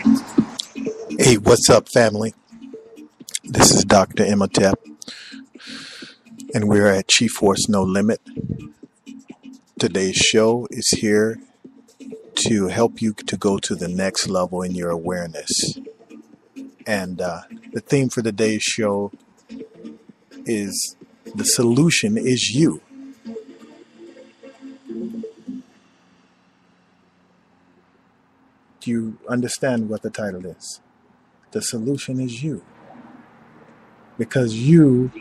Hey, what's up, family? This is Dr. Imhotep, and we're at Chief Force No Limit. Today's show is here to help you to go to the next level in your awareness. And the theme for today's show is the solution is you. Do you understand what the title is? The solution is you. Because you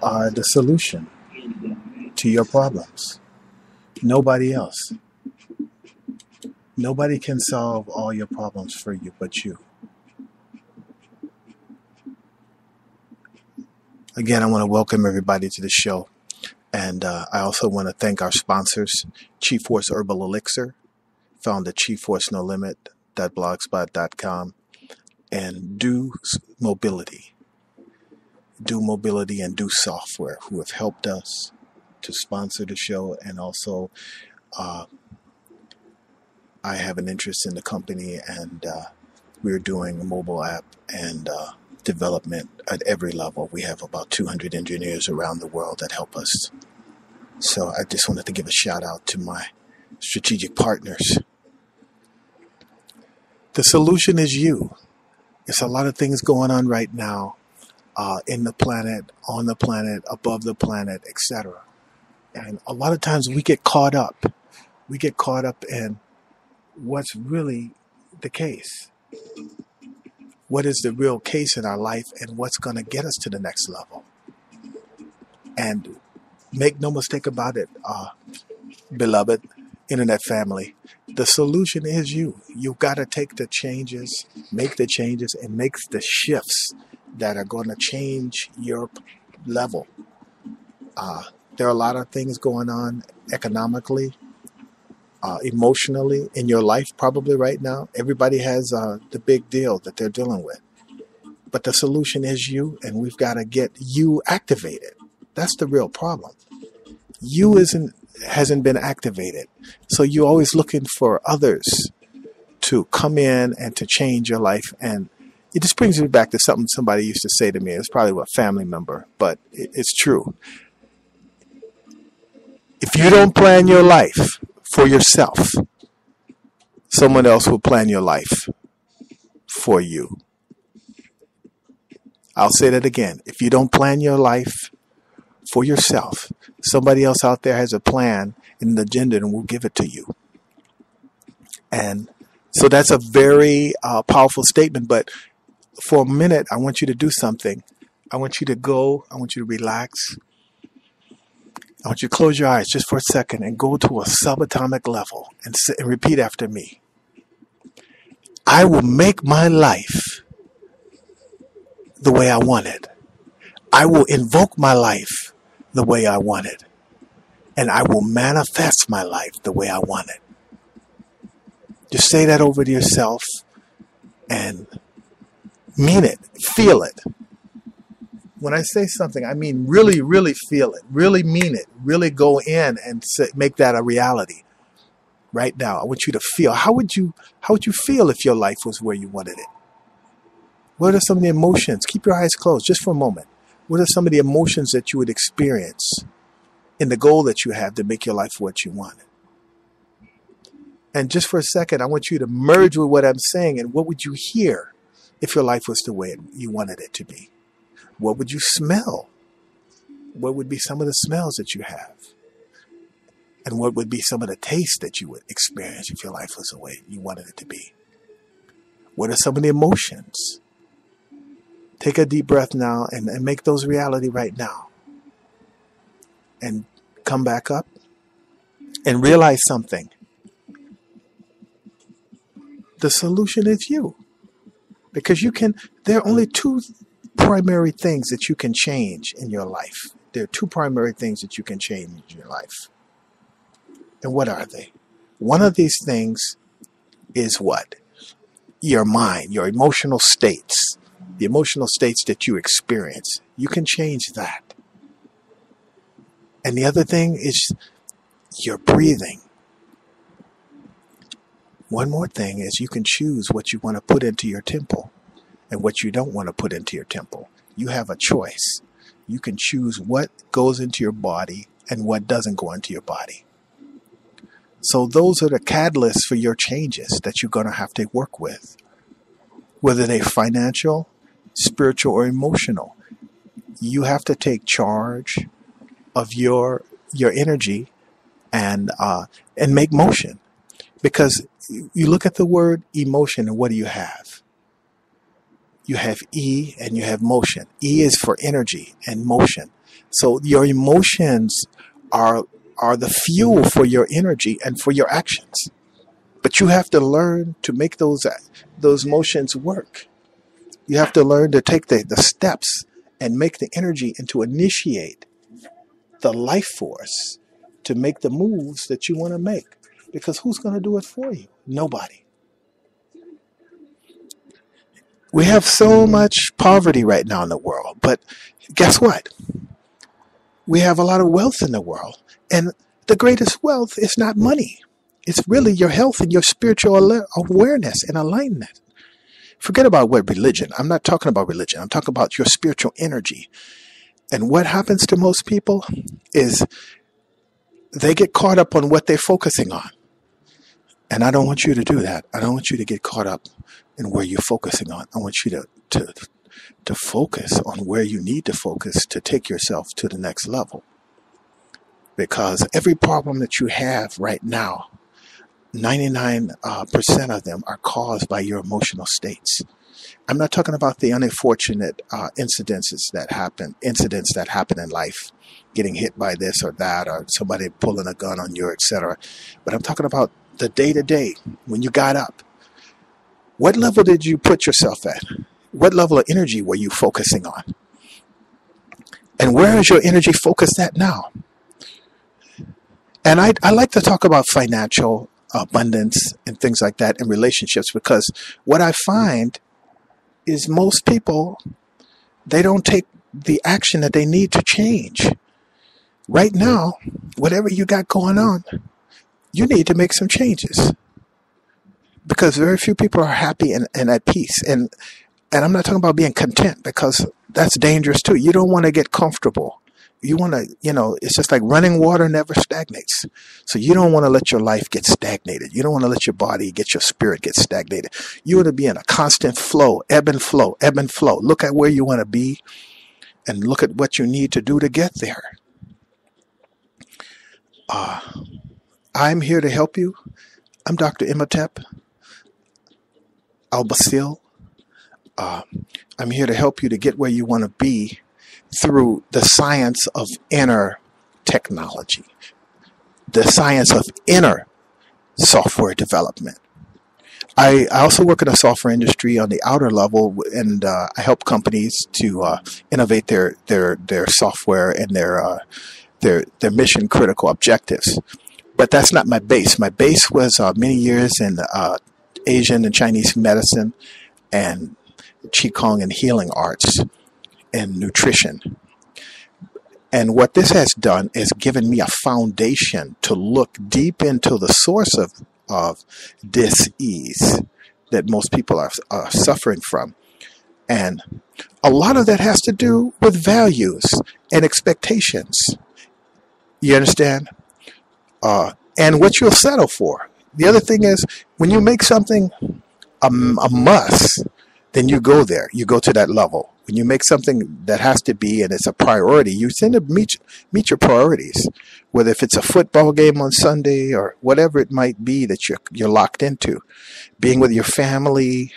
are the solution to your problems. Nobody else. Nobody can solve all your problems for you but you. Again, I want to welcome everybody to the show. And I also want to thank our sponsors, Chief Force Herbal Elixir, found at chiefforcenollimit.blogspot.com, and Do Mobility. Do Mobility and Do Software, who have helped us to sponsor the show. And also, I have an interest in the company, and we're doing a mobile app and development at every level. We have about 200 engineers around the world that help us. So I just wanted to give a shout out to my strategic partners. The solution is you. There's a lot of things going on right now in the planet, on the planet, above the planet, etc. And a lot of times we get caught up. We get caught up in what's really the case. What is the real case in our life, and what's going to get us to the next level? And make no mistake about it, beloved internet family, the solution is you. You've got to take the changes, make the changes, and make the shifts that are going to change your level. There are a lot of things going on economically, emotionally in your life probably right now. Everybody has the big deal that they're dealing with. But the solution is you, and we've got to get you activated. That's the real problem. You hasn't been activated. So you're always looking for others to come in and to change your life. And it just brings me back to something somebody used to say to me. It's probably a family member, but it's true. If you don't plan your life for yourself, someone else will plan your life for you. I'll say that again. If you don't plan your life for yourself, somebody else out there has a plan and an agenda and will give it to you. And so that's a very powerful statement. But for a minute, I want you to do something. I want you to go. I want you to relax. I want you to close your eyes just for a second and go to a subatomic level and repeat after me. I will make my life the way I want it. I will invoke my life the way I want it. And I will manifest my life the way I want it. Just say that over to yourself and mean it. Feel it. When I say something, I mean really, really feel it. Really mean it. Really go in and make that a reality. Right now, I want you to feel. How would you feel if your life was where you wanted it? What are some of the emotions? Keep your eyes closed just for a moment. What are some of the emotions that you would experience in the goal that you have to make your life what you want? And just for a second, I want you to merge with what I'm saying. And what would you hear if your life was the way you wanted it to be? What would you smell? What would be some of the smells that you have? And what would be some of the tastes that you would experience if your life was the way you wanted it to be? What are some of the emotions? Take a deep breath now and make those reality right now. And come back up and realize something. The solution is you. Because there are only two primary things that you can change in your life. There are two primary things that you can change in your life. And what are they? One of these things is what? Your mind, your emotional states. The emotional states that you experience. You can change that. And the other thing is your breathing. one more thing is you can choose what you want to put into your temple and what you don't want to put into your temple. You have a choice. You can choose what goes into your body and what doesn't go into your body. So those are the catalysts for your changes that you're going to have to work with, whether they're financial, spiritual, or emotional. You have to take charge of your energy and make motion. Because you look at the word emotion and what do you have? You have E and you have motion. E is for energy and motion. So your emotions are the fuel for your energy and for your actions. But you have to learn to make those motions work. You have to learn to take the steps and make the energy and to initiate the life force to make the moves that you want to make. Because who's going to do it for you? Nobody. We have so much poverty right now in the world. But guess what? We have a lot of wealth in the world. And the greatest wealth is not money. It's really your health and your spiritual awareness and alignment. Forget about what religion. I'm not talking about religion. I'm talking about your spiritual energy. And what happens to most people is they get caught up on what they're focusing on. And I don't want you to do that. I don't want you to get caught up in where you're focusing on. I want you to focus on where you need to focus to take yourself to the next level. Because every problem that you have right now, 99% of them are caused by your emotional states. I'm not talking about the unfortunate incidents that happen in life, getting hit by this or that, or somebody pulling a gun on you, etc. But I'm talking about the day-to-day, when you got up. What level did you put yourself at? What level of energy were you focusing on? And where is your energy focused at now? And I like to talk about financial abundance and things like that in relationships, because what I find is most people, they don't take the action that they need to change. Right now, whatever you got going on, you need to make some changes. Because very few people are happy and at peace. And I'm not talking about being content, because that's dangerous too. You don't want to get comfortable. You want to, it's just like running water never stagnates. So you don't want to let your life get stagnated. You don't want to let your body your spirit get stagnated. You want to be in a constant flow, ebb and flow, ebb and flow. Look at where you want to be and look at what you need to do to get there. I'm here to help you. I'm Dr. Imhotep Al-Basiel. I'm here to help you to get where you want to be through the science of inner technology, the science of inner software development. I also work in the software industry on the outer level, and I help companies to innovate their software and their mission critical objectives. But that's not my base. My base was many years in Asian and Chinese medicine and Qigong and healing arts and nutrition. And what this has done is given me a foundation to look deep into the source of dis-ease that most people are suffering from. And a lot of that has to do with values and expectations. You understand? And what you'll settle for. The other thing is, when you make something a must, then you go there. You go to that level. When you make something that has to be and it's a priority, you tend to meet your priorities. Whether if it's a football game on Sunday or whatever it might be that you're locked into, being with your family,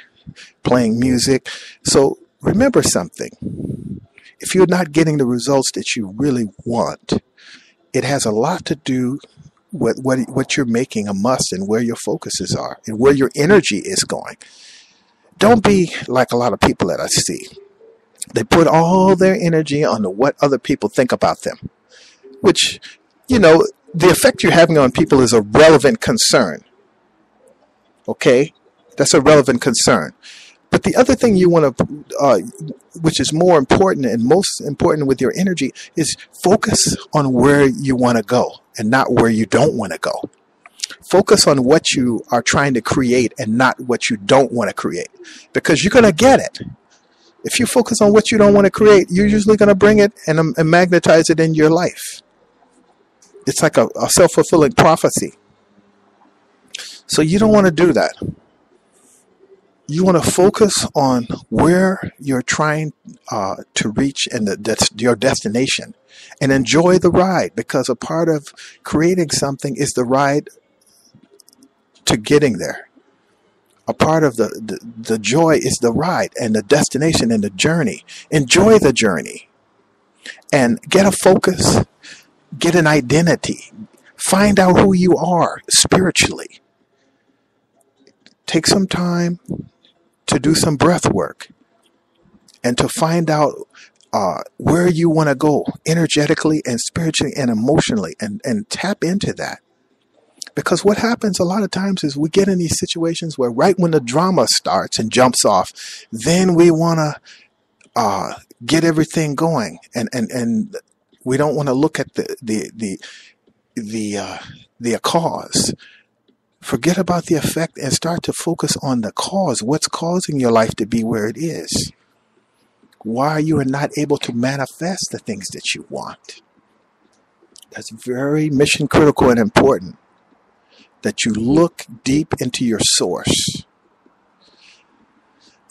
playing music. So remember something. If you're not getting the results that you really want, it has a lot to do with what you're making a must and where your focuses are and where your energy is going. Don't be like a lot of people that I see. They put all their energy on what other people think about them, which, the effect you're having on people is a relevant concern. Okay? That's a relevant concern. But the other thing you want to, which is more important and most important with your energy, is focus on where you want to go and not where you don't want to go. Focus on what you are trying to create and not what you don't want to create, because you're going to get it. If you focus on what you don't want to create, you're usually going to bring it and magnetize it in your life. It's like a self-fulfilling prophecy. So you don't want to do that. You want to focus on where you're trying to reach and that's your destination, and enjoy the ride, because a part of creating something is the ride to getting there. A part of the joy is the ride and the destination and the journey. Enjoy the journey and get a focus, get an identity, find out who you are spiritually. Take some time to do some breath work and to find out where you want to go energetically and spiritually and emotionally, and tap into that. Because what happens a lot of times is we get in these situations where right when the drama starts and jumps off, then we want to get everything going, and we don't want to look at the cause. Forget about the effect and start to focus on the cause. What's causing your life to be where it is? Why you are not able to manifest the things that you want? That's very mission critical and important, that you look deep into your source.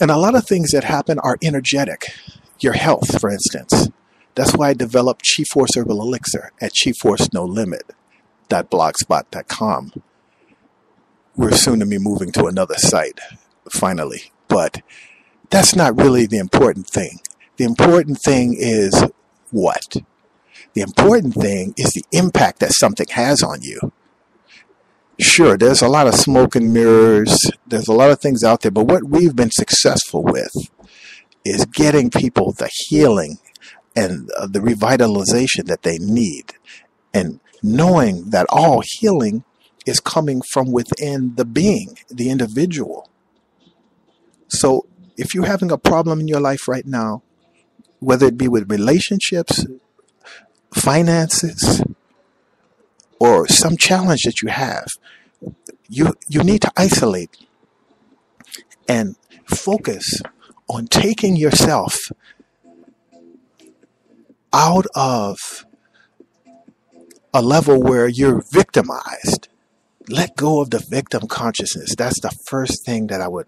And a lot of things that happen are energetic. Your health, for instance. That's why I developed Chi Force Herbal Elixir at chiforcenolimit.blogspot.com. We're soon to be moving to another site, finally. But that's not really the important thing. The important thing is what? The important thing is the impact that something has on you. Sure, there's a lot of smoke and mirrors. There's a lot of things out there. But what we've been successful with is getting people the healing and the revitalization that they need. And knowing that all healing is coming from within the being, the individual. So if you're having a problem in your life right now, whether it be with relationships, finances, or some challenge that you have, you need to isolate and focus on taking yourself out of a level where you're victimized. Let go of the victim consciousness. That's the first thing that I would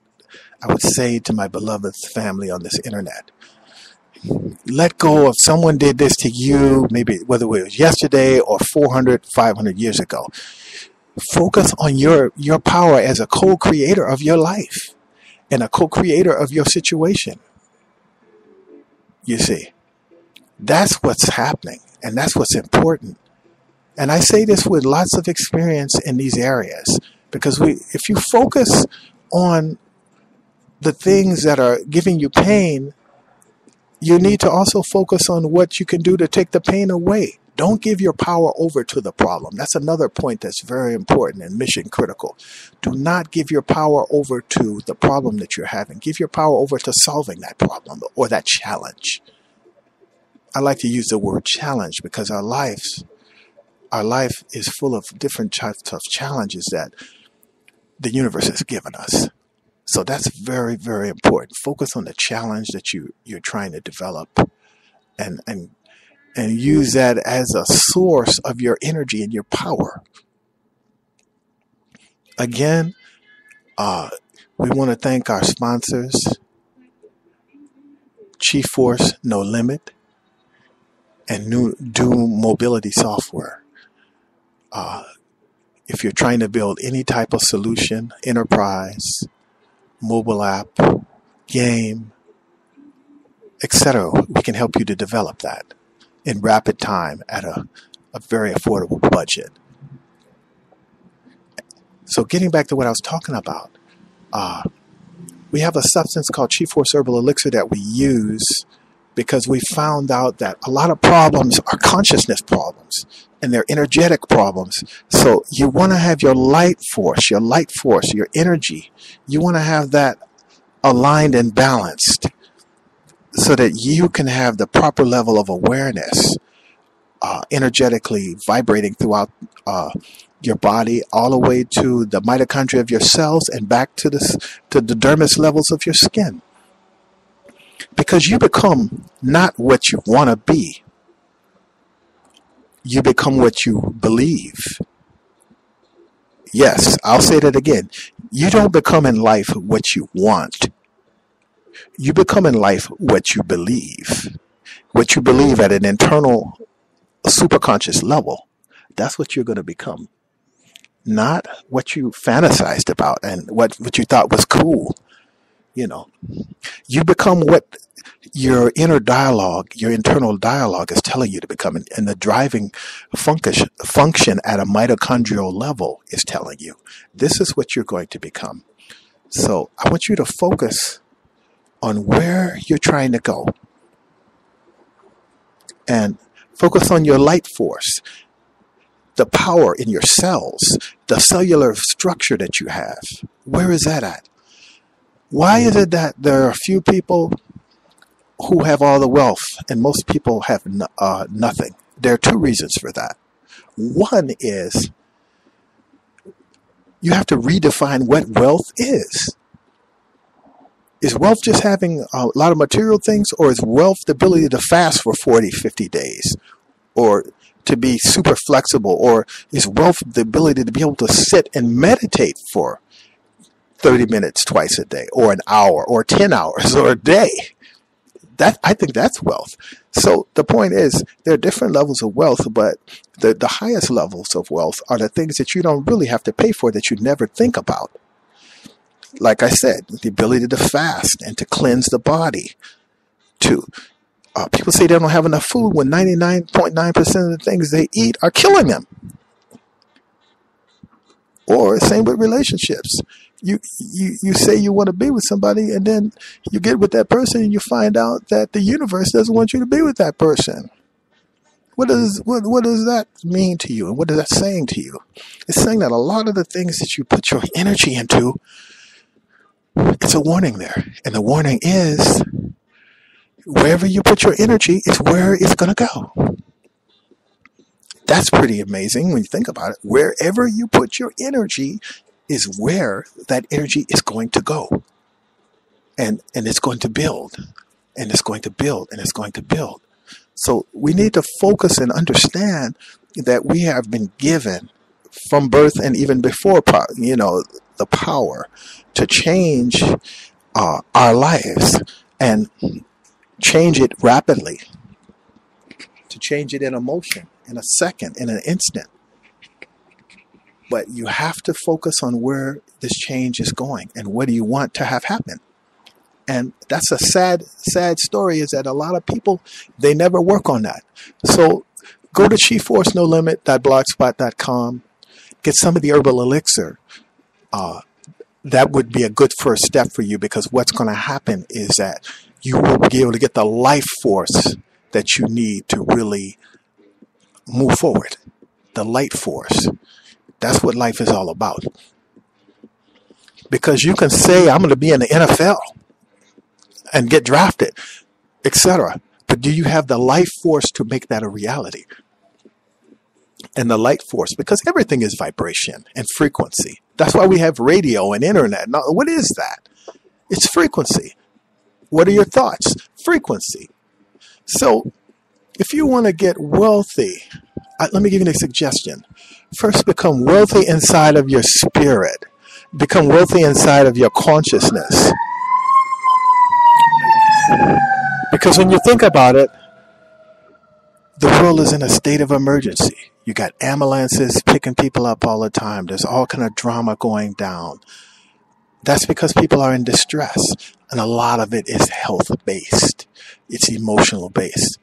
say to my beloved family on this internet. Let go of someone did this to you, maybe whether it was yesterday or 400, 500 years ago. Focus on your power as a co-creator of your life and a co-creator of your situation. You see, that's what's happening, and that's what's important. And I say this with lots of experience in these areas, because if you focus on the things that are giving you pain, you need to also focus on what you can do to take the pain away. Don't give your power over to the problem. That's another point that's very important and mission critical. Do not give your power over to the problem that you're having. Give your power over to solving that problem or that challenge. I like to use the word challenge because our life is full of different types of challenges that the universe has given us. So that's very, very important. Focus on the challenge that you're trying to develop and use that as a source of your energy and your power. Again, we want to thank our sponsors, Chi Force No Limit and Doom Mobility Software. If you're trying to build any type of solution, enterprise, mobile app, game, etc., we can help you to develop that in rapid time at a very affordable budget. So getting back to what I was talking about, we have a substance called Chi Force Herbal Elixir that we use because we found out that a lot of problems are consciousness problems and they're energetic problems. So you want to have your light force, your energy, you want to have that aligned and balanced so that you can have the proper level of awareness energetically vibrating throughout your body all the way to the mitochondria of your cells and back to the dermis levels of your skin. Because you become not what you want to be. You become what you believe. Yes, I'll say that again. You don't become in life what you want. You become in life what you believe. What you believe at an internal superconscious level. That's what you're going to become. Not what you fantasized about and what you thought was cool. You know, you become what your inner dialogue, your internal dialogue is telling you to become, and the driving function at a mitochondrial level is telling you this is what you're going to become. So I want you to focus on where you're trying to go and focus on your light force, the power in your cells, the cellular structure that you have. Where is that at? Why is it that there are a few people who have all the wealth and most people have nothing? There are two reasons for that. One is you have to redefine what wealth is. Is wealth just having a lot of material things, or is wealth the ability to fast for 40, 50 days? Or to be super flexible? Or is wealth the ability to be able to sit and meditate for 30 minutes twice a day, or an hour, or 10 hours, or a day? I think that's wealth. So the point is, there are different levels of wealth, but the highest levels of wealth are the things that you don't really have to pay for, that you never think about. Like I said, the ability to fast and to cleanse the body. People say they don't have enough food when 99.9% of the things they eat are killing them. Or same with relationships. You say you want to be with somebody, and then you get with that person and you find out that the universe doesn't want you to be with that person. What does that mean to you? And what is that saying to you? It's saying that a lot of the things that you put your energy into, it's a warning there. And the warning is, wherever you put your energy is where it's going to go. That's pretty amazing when you think about it. Wherever you put your energy is where that energy is going to go. And it's going to build. And it's going to build. And it's going to build. So we need to focus and understand that we have been given from birth and even before, the power to change our lives and change it rapidly. To change it in a motion, in a second, in an instant. But you have to focus on where this change is going and what do you want to have happen. And that's a sad story, is that a lot of people, they never work on that. So go to chiforceNolimit.blogspot.com, get some of the herbal elixir. That would be a good first step for you, because what's going to happen is that you will be able to get the life force that you need to really move forward. The light force. That's what life is all about. Because you can say, I'm going to be in the NFL and get drafted, etc. But do you have the life force to make that a reality? And the light force, because everything is vibration and frequency. That's why we have radio and internet. Now, what is that? It's frequency. What are your thoughts? Frequency. So if you want to get wealthy, let me give you a suggestion. First, become wealthy inside of your spirit. Become wealthy inside of your consciousness. Because when you think about it, the world is in a state of emergency. You got ambulances picking people up all the time. There's all kind of drama going down. That's because people are in distress. And a lot of it is health-based. It's emotional-based.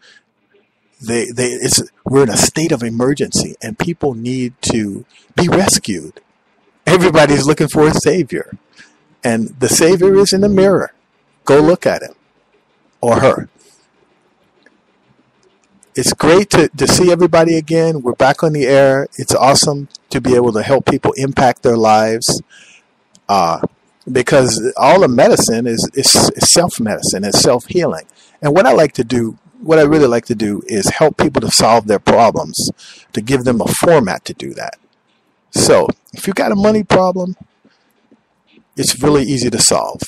We're in a state of emergency, and people need to be rescued. Everybody's looking for a savior. And the savior is in the mirror. Go look at him or her. It's great to see everybody again. We're back on the air. It's awesome to be able to help people impact their lives. Because all the medicine is self-medicine, it's self-healing. And what I really like to do is help people to solve their problems, to give them a format to do that. So if you got a money problem, it's really easy to solve.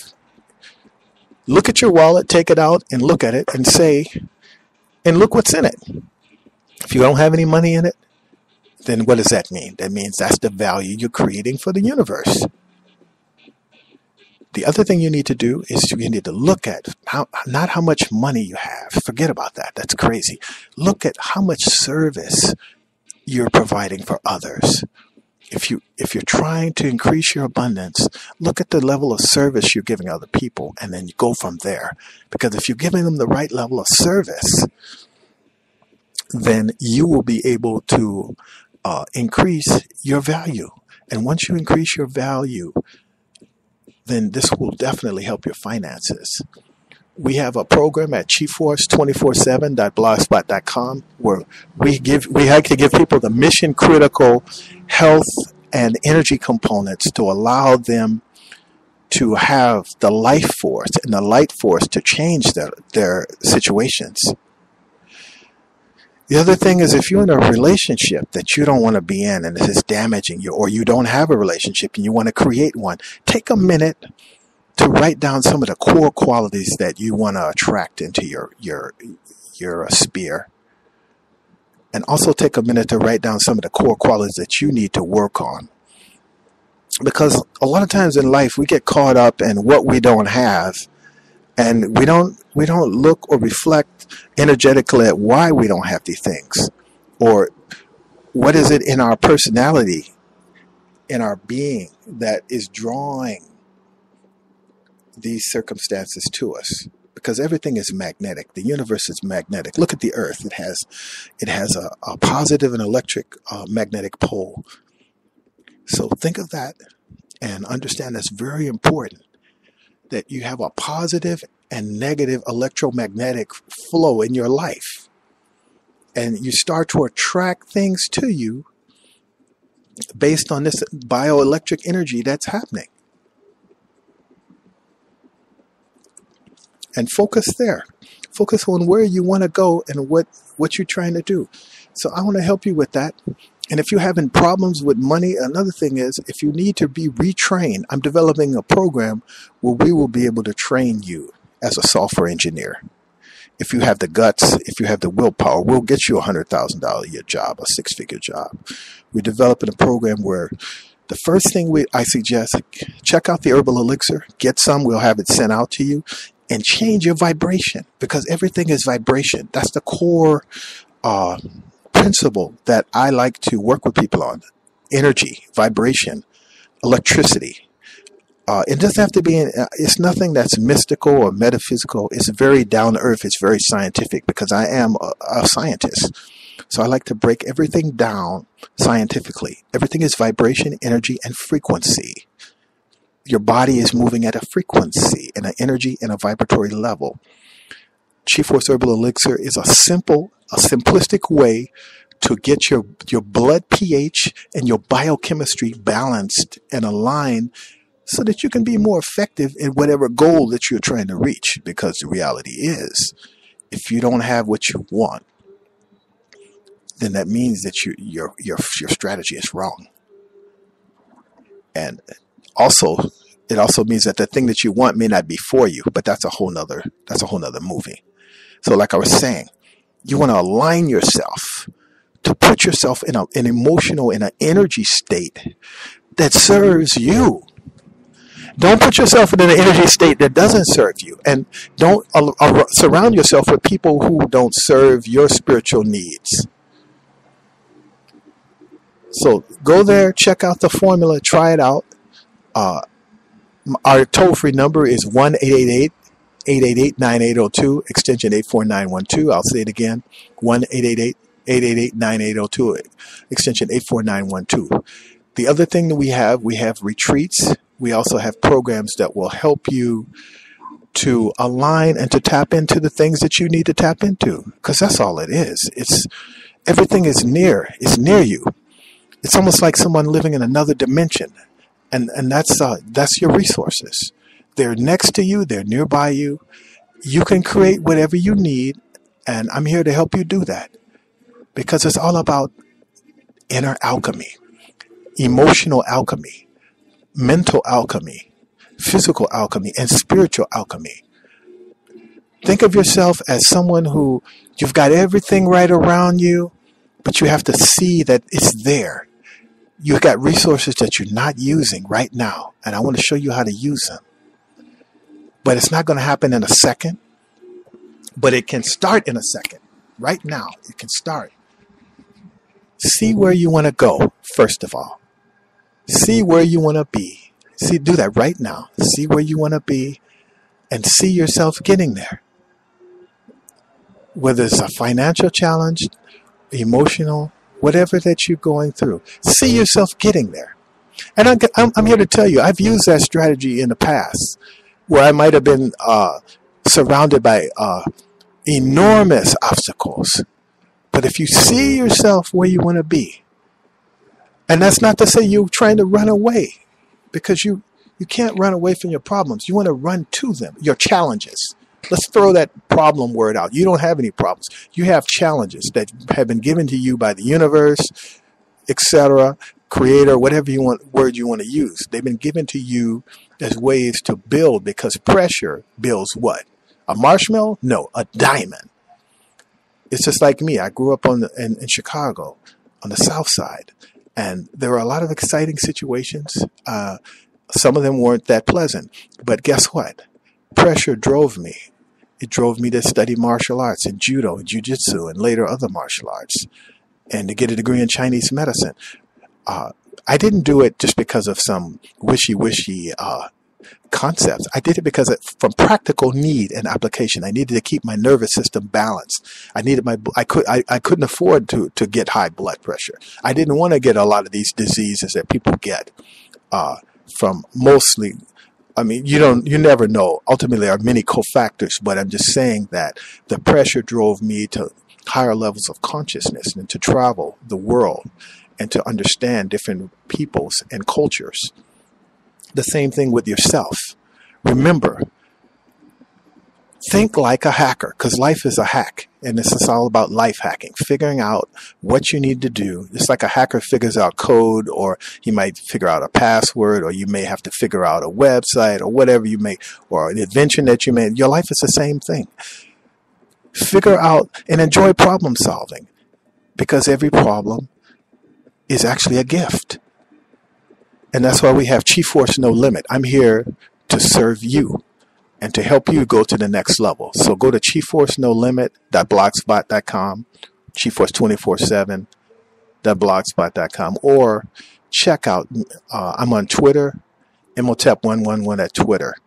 Look at your wallet, take it out and look at it and say, and look what's in it. If you don't have any money in it, then what does that mean? That means that's the value you're creating for the universe. The other thing you need to do is you need to look at not how much money you have. Forget about that. That's crazy. Look at how much service you're providing for others. If you're trying to increase your abundance, look at the level of service you're giving other people, and then you go from there. Because if you're giving them the right level of service, then you will be able to increase your value. And once you increase your value, then this will definitely help your finances. We have a program at chiefforce247.blogspot.com where we like to give people the mission critical health and energy components to allow them to have the life force and the light force to change their situations. The other thing is, if you're in a relationship that you don't want to be in and this is damaging you, or you don't have a relationship and you want to create one, take a minute to write down some of the core qualities that you want to attract into your sphere. And also take a minute to write down some of the core qualities that you need to work on. Because a lot of times in life we get caught up in what we don't have, and we don't look or reflect energetically at why we don't have these things, or what is it in our personality, in our being, that is drawing these circumstances to us. Because everything is magnetic. The universe is magnetic. Look at the earth. It has a positive and electric magnetic pole. So think of that and understand that's very important, that you have a positive and negative electromagnetic flow in your life. And you start to attract things to you based on this bioelectric energy that's happening. And focus there. Focus on where you want to go and what you're trying to do. So I want to help you with that. And if you're having problems with money, another thing is, if you need to be retrained, I'm developing a program where we will be able to train you as a software engineer. If you have the guts, if you have the willpower, we'll get you a $100,000 a year job, a six-figure job. We're developing a program where the first thing I suggest, check out the herbal elixir, get some, we'll have it sent out to you, and change your vibration, because everything is vibration. That's the core principle that I like to work with people on. Energy, vibration, electricity. It doesn't have to be, it's nothing that's mystical or metaphysical. It's very down to earth. It's very scientific, because I am a scientist. So I like to break everything down scientifically. Everything is vibration, energy, and frequency. Your body is moving at a frequency and an energy and a vibratory level. Chief Force Herbal Elixir is a simplistic way to get your blood pH and your biochemistry balanced and aligned so that you can be more effective in whatever goal that you're trying to reach. Because the reality is, if you don't have what you want, then that means that your strategy is wrong. And it also means that the thing that you want may not be for you, but that's a whole nother movie. So like I was saying, you want to align yourself to put yourself in an emotional, in an energy state that serves you. Don't put yourself in an energy state that doesn't serve you, and don't surround yourself with people who don't serve your spiritual needs. So go there, check out the formula, try it out. Our toll-free number is 1-888-888-9802, extension 84912. I'll say it again, 1-888-888-9802, extension 84912. The other thing that we have retreats. We also have programs that will help you to align and to tap into the things that you need to tap into, because that's all it is. Everything is near. It's near you. It's almost like someone living in another dimension. And that's your resources. They're next to you. They're nearby you. You can create whatever you need, and I'm here to help you do that, because it's all about inner alchemy. emotional alchemy, mental alchemy, physical alchemy, and spiritual alchemy. Think of yourself as someone who you've got everything right around you, but you have to see that it's there. You've got resources that you're not using right now, and I want to show you how to use them. But it's not going to happen in a second, but it can start in a second. Right now, it can start. See where you want to go, first of all. See where you want to be. Do that right now. See where you want to be and see yourself getting there. Whether it's a financial challenge, emotional, whatever that you're going through, see yourself getting there. And I'm here to tell you, I've used that strategy in the past where I might have been surrounded by enormous obstacles. But if you see yourself where you want to be, and that's not to say you're trying to run away, because you can't run away from your problems. You want to run to them, your challenges. Let's throw that problem word out. You don't have any problems. You have challenges that have been given to you by the universe, etc., creator, whatever word you want to use. They've been given to you as ways to build, because pressure builds what? A marshmallow? No, a diamond. It's just like me. I grew up in Chicago, on the South Side, and there were a lot of exciting situations. Some of them weren't that pleasant, but guess what? Pressure drove me. It drove me to study martial arts and judo and jiu-jitsu and later other martial arts, and to get a degree in Chinese medicine. I didn't do it just because of some wishy-washy concepts. I did it because from practical need and application. I needed to keep my nervous system balanced. I couldn't afford to get high blood pressure. I didn't want to get a lot of these diseases that people get from mostly. I mean, you never know. Ultimately, there are many cofactors, but I'm just saying that the pressure drove me to higher levels of consciousness and to travel the world and to understand different peoples and cultures. The same thing with yourself. Remember, think like a hacker, because life is a hack, and this is all about life hacking, figuring out what you need to do. It's like a hacker figures out code, or he might figure out a password, or you may have to figure out a website, or whatever you may, or an invention that you made. Your life is the same thing. Figure out and enjoy problem solving, because every problem is actually a gift. And that's why we have Chief Force No Limit. I'm here to serve you and to help you go to the next level. So go to chiefforcenolimit.blogspot.com, chiefforce247.blogspot.com, or check out, I'm on Twitter, Imhotep111 at Twitter.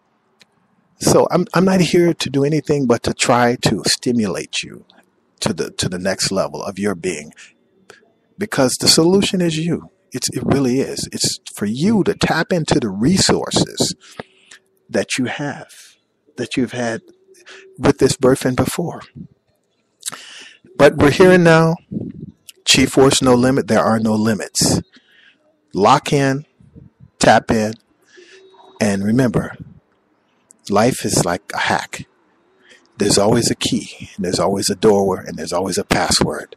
So I'm not here to do anything but to try to stimulate you to the next level of your being, because the solution is you. It really is. It's for you to tap into the resources that you have, that you've had with this birth and before. But we're here and now. Chief Force No Limit. There are no limits. Lock in, tap in, and remember, life is like a hack. There's always a key, and there's always a doorway, and there's always a password.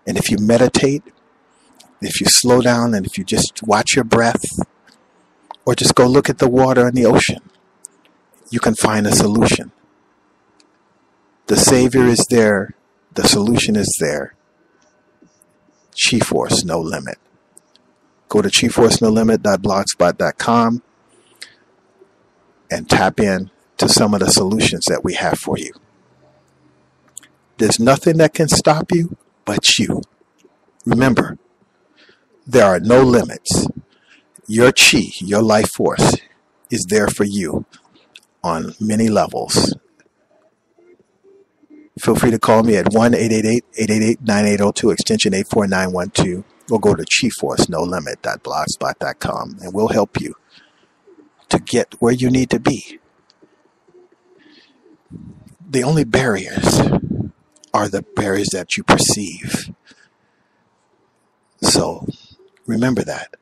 And if you meditate, if you slow down, and if you just watch your breath, or just go look at the water and the ocean, you can find a solution. The Savior is there. The solution is there. Chief Force No Limit. Go to chiefforcenolimit.blogspot.com and tap in to some of the solutions that we have for you. There's nothing that can stop you but you. Remember, there are no limits. Your chi, your life force, is there for you on many levels. Feel free to call me at 1-888-888-9802, extension 84912, or go to chiefforcenolimit.blogspot.com, and we'll help you to get where you need to be. The only barriers are the barriers that you perceive. So remember that.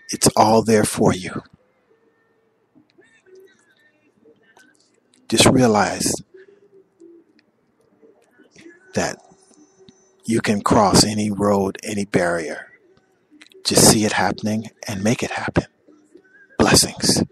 It's all there for you. Just realize that you can cross any road, any barrier. Just see it happening and make it happen. Blessings.